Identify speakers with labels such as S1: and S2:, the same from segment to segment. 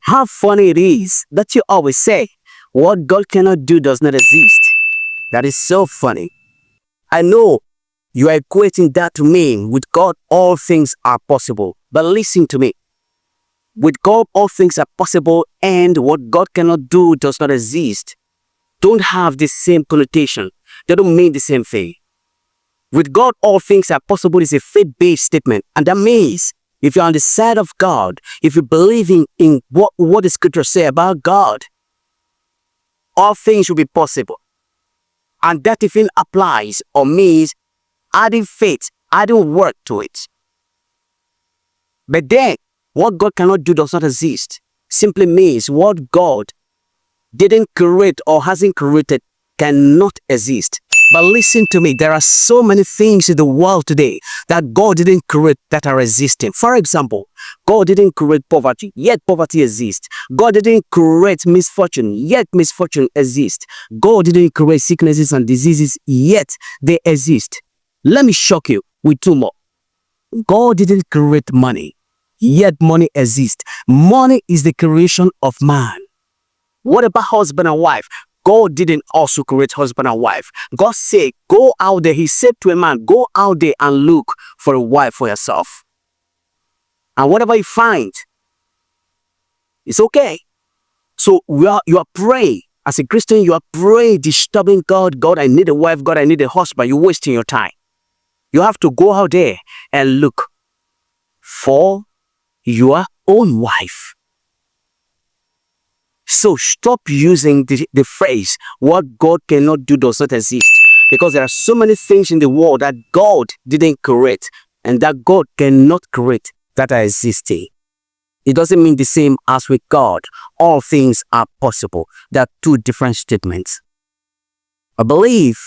S1: How funny it is that you always say, what God cannot do does not exist. That is so funny. I know you are equating that to mean with God all things are possible. But listen to me. With God all things are possible and what God cannot do does not exist don't have the same connotation. They don't mean the same thing. With God all things are possible is a faith-based statement. And that means if you're on the side of God, if you believe in what the scriptures say about God, all things will be possible. And that even applies or means adding faith, adding work to it. But then, what God cannot do does not exist. Simply means what God didn't create or hasn't created cannot exist. But listen to me, there are so many things in the world today that God didn't create that are existing. For example, God didn't create poverty, yet poverty exists. God didn't create misfortune, yet misfortune exists. God didn't create sicknesses and diseases, yet they exist. Let me shock you with two more. God didn't create money, yet money exists. Money is the creation of man. What about husband and wife? God didn't also create husband and wife. God said, go out there. He said to a man, go out there and look for a wife for yourself. And whatever you find, it's okay. So you are praying. As a Christian, you are praying, disturbing God. God, I need a wife. God, I need a husband. You're wasting your time. You have to go out there and look for your own wife. So stop using the phrase, what God cannot do does not exist. Because there are so many things in the world that God didn't create and that God cannot create that are existing. It doesn't mean the same as with God. All things are possible. There are two different statements. I believe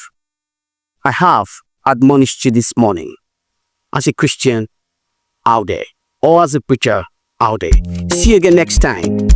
S1: I have admonished you this morning as a Christian out there or as a preacher out there. See you again next time.